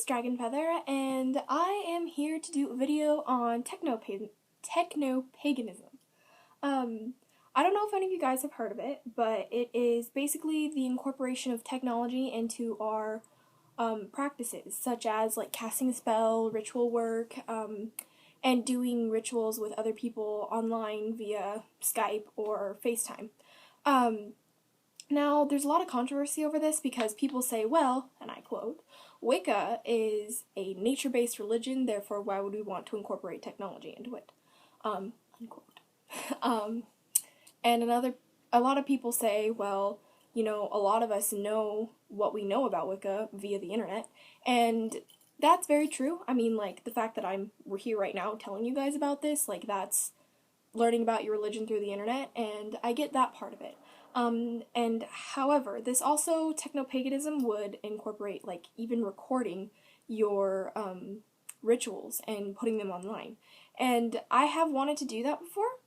Dragon Feather, and I am here to do a video on Technopaganism. Um, I don't know if any of you guys have heard of it, but it is basically the incorporation of technology into our practices, such as like casting a spell, ritual work, and doing rituals with other people online via Skype or FaceTime. Um, Now, there's a lot of controversy over this because people say, well, and I quote, Wicca is a nature-based religion, therefore why would we want to incorporate technology into it? Unquote. um, and a lot of people say, well, a lot of us know what we know about Wicca via the internet, and that's very true. I mean, like, the fact that we're here right now telling you guys about this, like, that's learning about your religion through the internet, and I get that part of it. And however, this also, technopaganism would incorporate, like, even recording your rituals and putting them online. And I have wanted to do that before,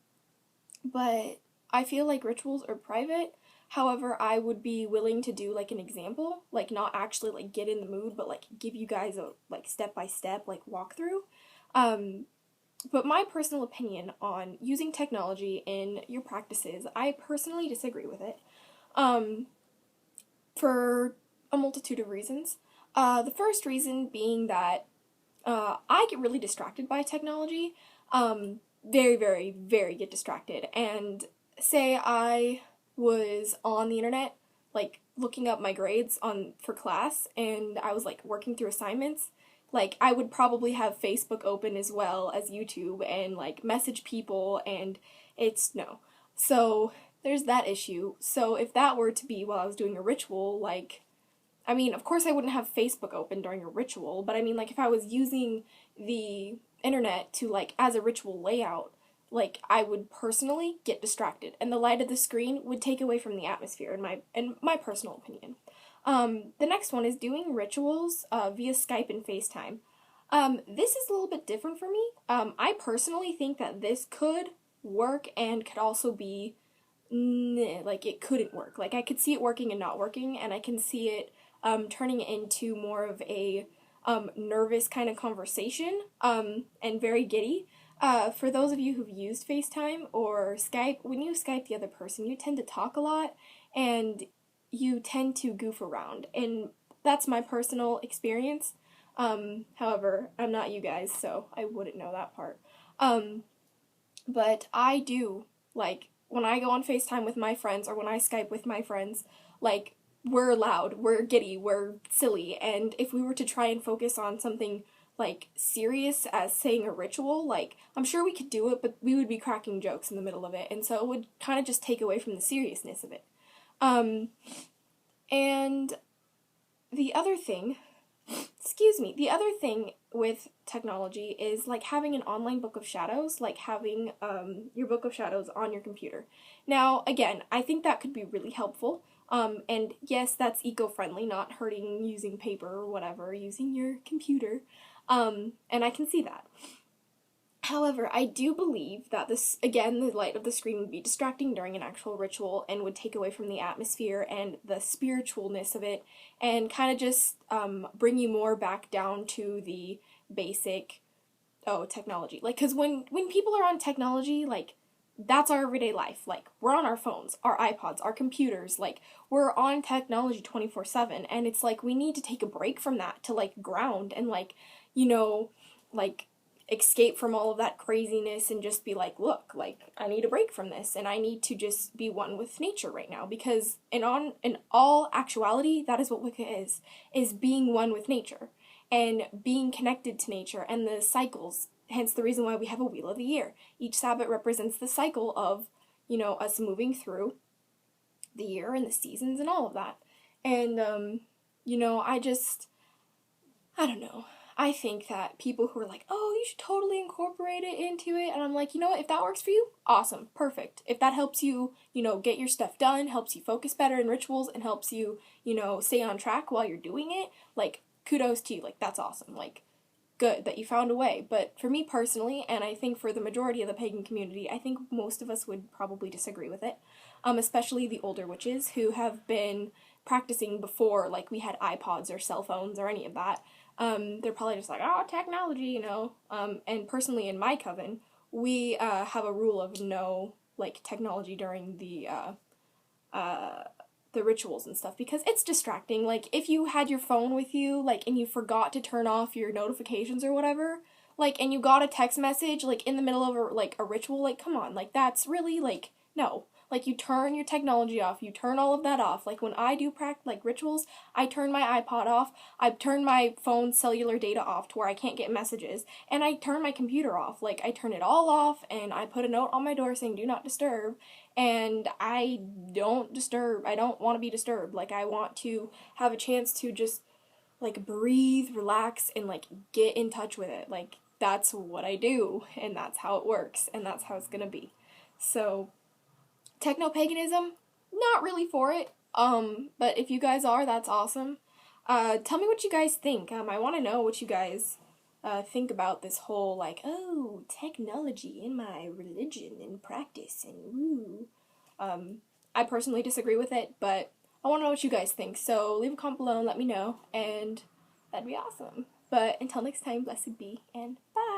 but I feel like rituals are private. However, I would be willing to do, like, an example, like, not actually, like, get in the mood, but, like, give you guys a, like, step-by-step, like, walkthrough. But my personal opinion on using technology in your practices, I personally disagree with it, for a multitude of reasons. The first reason being that I get really distracted by technology, very, very, very get distracted, and say I was on the internet, like, looking up my grades for class, and I was, like, working through assignments, like, I would probably have Facebook open as well as YouTube and, like, message people, and no. So, there's that issue. So, if that were to be while I was doing a ritual, like, I mean, of course I wouldn't have Facebook open during a ritual, but I mean, like, if I was using the internet to, like, as a ritual layout, like, I would personally get distracted, and the light of the screen would take away from the atmosphere, in my personal opinion. The next one is doing rituals via Skype and FaceTime. This is a little bit different for me. I personally think that this could work and could also be, like, it couldn't work. Like, I could see it working and not working, and I can see it turning into more of a nervous kind of conversation, and very giddy. For those of you who've used FaceTime or Skype, when you Skype the other person, you tend to talk a lot, and you tend to goof around, and that's my personal experience. However, I'm not you guys, so I wouldn't know that part. But I do, like, when I go on FaceTime with my friends, or when I Skype with my friends, like, we're loud, we're giddy, we're silly, and if we were to try and focus on something, like, serious as saying a ritual, like, I'm sure we could do it, but we would be cracking jokes in the middle of it, and so it would kind of just take away from the seriousness of it. And the other thing, the other thing with technology is, like, having an online book of shadows, like having your book of shadows on your computer. Now, again, I think that could be really helpful, and yes, that's eco-friendly, not hurting using paper or whatever, using your computer, and I can see that. However, I do believe that this, again, the light of the screen would be distracting during an actual ritual and would take away from the atmosphere and the spiritualness of it, and kind of just bring you more back down to the basic, technology. Like, because when people are on technology, like, that's our everyday life. Like, we're on our phones, our iPods, our computers, like, we're on technology 24/7, and it's like, we need to take a break from that to, like, ground and, like, like, escape from all of that craziness and just be like, look, like, I need a break from this, and I need to just be one with nature right now, because in all actuality, that is what Wicca is being one with nature, and being connected to nature and the cycles, hence the reason why we have a Wheel of the Year. Each Sabbath represents the cycle of, us moving through the year and the seasons and all of that, and, I don't know. I think that people who are like, oh, you should totally incorporate it into it, and I'm like, you know what, if that works for you, awesome, perfect. If that helps you, get your stuff done, helps you focus better in rituals, and helps you, stay on track while you're doing it, like, kudos to you, like, that's awesome, like, good that you found a way. But for me personally, and I think for the majority of the pagan community, I think most of us would probably disagree with it, especially the older witches who have been practicing before, like, we had iPods or cell phones or any of that. they're probably just like, oh, technology, you know. And personally, in my coven, we have a rule of no like technology during the rituals and stuff because it's distracting. Like if you had your phone with you, like, and you forgot to turn off your notifications or whatever, like, and you got a text message like in the middle of a ritual, like, come on, like that's really like no. Like you turn your technology off, you turn all of that off. Like when I do rituals, I turn my iPod off, I turn my phone's cellular data off to where I can't get messages, and I turn my computer off. Like I turn it all off, and I put a note on my door saying do not disturb, and I don't disturb. I don't want to be disturbed. Like I want to have a chance to just like breathe, relax, and like get in touch with it. Like that's what I do, and that's how it works, and that's how it's gonna be. So technopaganism, not really for it. But if you guys are, that's awesome. Tell me what you guys think. I want to know what you guys think about this whole like, oh, technology in my religion and practice and woo. I personally disagree with it, but I want to know what you guys think. So leave a comment below and let me know, and that'd be awesome. But until next time, blessed be, and bye.